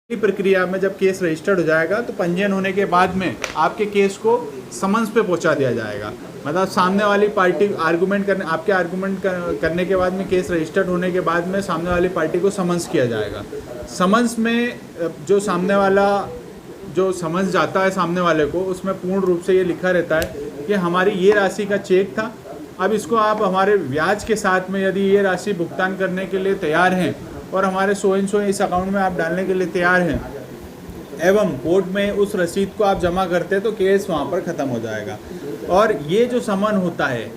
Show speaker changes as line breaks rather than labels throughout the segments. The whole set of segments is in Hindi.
की प्रक्रिया में जब केस रजिस्टर्ड हो जाएगा तो पंजीयन होने के बाद में आपके केस को समन्स पे पहुंचा दिया जाएगा। मतलब सामने वाली पार्टी आर्गूमेंट करने आपके आर्गूमेंट करने के बाद में केस रजिस्टर्ड होने के बाद में सामने वाली पार्टी को समन्स किया जाएगा। समन्स में जो सामने वाला जो समन्स जाता है सामने वाले को, उसमें पूर्ण रूप से ये लिखा रहता है कि हमारी ये राशि का चेक था, अब इसको आप हमारे ब्याज के साथ में यदि ये राशि भुगतान करने के लिए तैयार हैं और हमारे सो इस अकाउंट में आप डालने के लिए तैयार हैं एवं कोर्ट में उस रसीद को आप जमा करते हैं तो केस वहाँ पर ख़त्म हो जाएगा। और ये जो समन होता है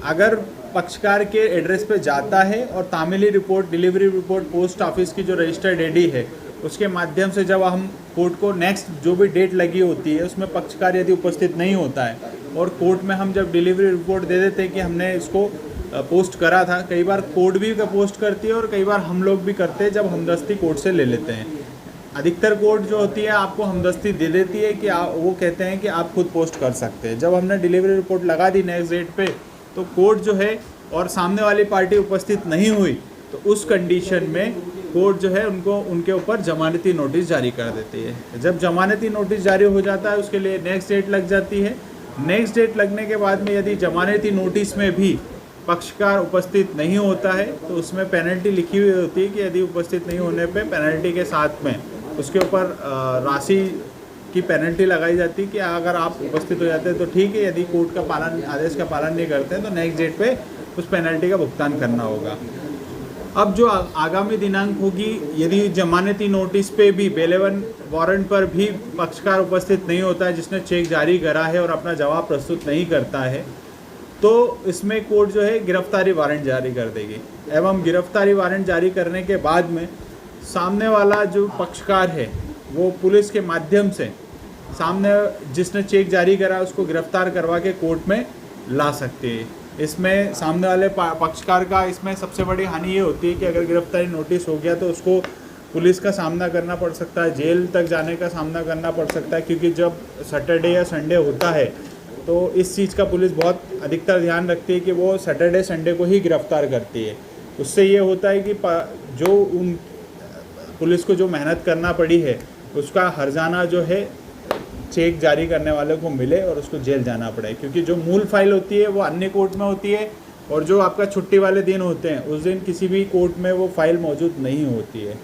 अगर पक्षकार के एड्रेस पे जाता है और तामीली report, delivery report, post office की जो रजिस्टर्ड एडी है उसके माध्यम से जब हम कोर्ट को नेक्स्ट जो भी डेट लगी होती है उसमें पक्षकार यदि उपस्थित नहीं होता है और कोर्ट में हम जब डिलीवरी रिपोर्ट दे देते हैं कि हमने इसको पोस्ट करा था, कई बार कोर्ट भी का पोस्ट करती है और कई बार हम लोग भी करते हैं जब हमदस्ती कोर्ट से ले लेते हैं। अधिकतर कोर्ट जो होती है आपको हमदस्ती दे देती है कि वो कहते हैं कि आप खुद पोस्ट कर सकते हैं। जब हमने डिलीवरी रिपोर्ट लगा दी नेक्स्ट डेट पे तो कोर्ट जो है और सामने वाली पार्टी उपस्थित नहीं हुई तो उस कंडीशन में कोर्ट जो है उनके ऊपर जमानती नोटिस जारी कर देती है। जब जमानती नोटिस जारी हो जाता है उसके लिए नेक्स्ट डेट लग जाती है। नेक्स्ट डेट लगने के बाद में यदि जमानती नोटिस में भी पक्षकार उपस्थित नहीं होता है तो उसमें पेनल्टी लिखी हुई होती है कि यदि उपस्थित नहीं होने पे पेनल्टी के साथ में उसके ऊपर राशि की पेनल्टी लगाई जाती है कि अगर आप उपस्थित हो जाते हैं तो ठीक है, यदि कोर्ट का पालन, आदेश का पालन नहीं करते हैं तो नेक्स्ट डेट पे उस पेनल्टी का भुगतान करना होगा। अब जो आगामी दिनांक होगी, यदि जमानती नोटिस पे भी बेलेवन वारंट पर भी पक्षकार उपस्थित नहीं होता है जिसने चेक जारी करा है और अपना जवाब प्रस्तुत नहीं करता है तो इसमें कोर्ट जो है गिरफ्तारी वारंट जारी कर देगी एवं गिरफ्तारी वारंट जारी करने के बाद में सामने वाला जो पक्षकार है वो पुलिस के माध्यम से सामने जिसने चेक जारी करा उसको गिरफ्तार करवा के कोर्ट में ला सकती है। इसमें सामने वाले पक्षकार का इसमें सबसे बड़ी हानि ये होती है कि अगर गिरफ्तारी नोटिस हो गया तो उसको पुलिस का सामना करना पड़ सकता है, जेल तक जाने का सामना करना पड़ सकता है, क्योंकि जब सैटरडे या संडे होता है तो इस चीज़ का पुलिस बहुत अधिकतर ध्यान रखती है कि वो सैटरडे संडे को ही गिरफ्तार करती है। उससे ये होता है कि जो उन पुलिस को जो मेहनत करना पड़ी है उसका हर्जाना जो है चेक जारी करने वाले को मिले और उसको जेल जाना पड़े, क्योंकि जो मूल फाइल होती है वो अन्य कोर्ट में होती है और जो आपका छुट्टी वाले दिन होते हैं उस दिन किसी भी कोर्ट में वो फाइल मौजूद नहीं होती है,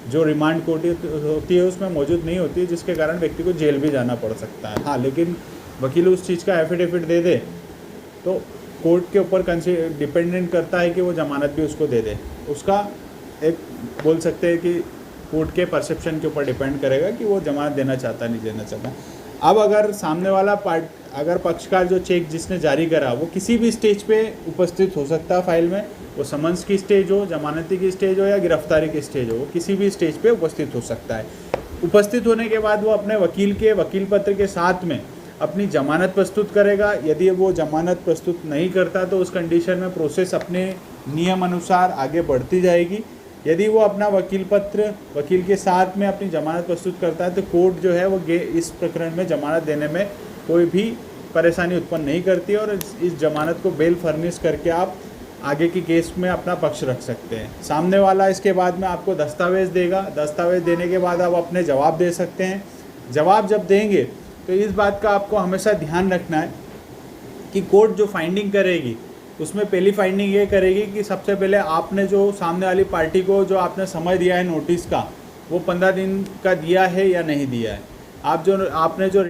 जो रिमांड कोर्ट होती है उसमें मौजूद नहीं होती है, जिसके कारण व्यक्ति को जेल भी जाना पड़ सकता है। हाँ, लेकिन वकील उस चीज़ का एफिडेविट दे दे तो कोर्ट के ऊपर डिपेंडेंट करता है कि वो जमानत भी उसको दे दे। उसका एक बोल सकते हैं कि कोर्ट के परसेप्शन के ऊपर डिपेंड करेगा कि वो जमानत देना चाहता नहीं देना चाहता। अब अगर सामने वाला अगर पक्षकार जो चेक जिसने जारी करा वो किसी भी स्टेज पे उपस्थित हो सकता है फाइल में, वो समन्स की स्टेज हो, जमानती की स्टेज हो या गिरफ्तारी की स्टेज हो, वो किसी भी स्टेज पे उपस्थित हो सकता है। उपस्थित होने के बाद वो अपने वकील के वकील पत्र के साथ में अपनी जमानत प्रस्तुत करेगा। यदि वो जमानत प्रस्तुत नहीं करता तो उस कंडीशन में प्रोसेस अपने नियम अनुसार आगे बढ़ती जाएगी। यदि वो अपना वकील पत्र वकील के साथ में अपनी जमानत प्रस्तुत करता है तो कोर्ट जो है वो इस प्रकरण में जमानत देने में कोई भी परेशानी उत्पन्न नहीं करती और इस जमानत को बेल फर्निश करके आप आगे की केस में अपना पक्ष रख सकते हैं। सामने वाला इसके बाद में आपको दस्तावेज़ देगा, दस्तावेज़ देने के बाद आप अपने जवाब दे सकते हैं। जवाब जब देंगे तो इस बात का आपको हमेशा ध्यान रखना है कि कोर्ट जो फाइंडिंग करेगी उसमें पहली फाइंडिंग ये करेगी कि सबसे पहले आपने जो सामने वाली पार्टी को जो आपने समय दिया है नोटिस का वो 15 दिन का दिया है या नहीं दिया है। आपने जो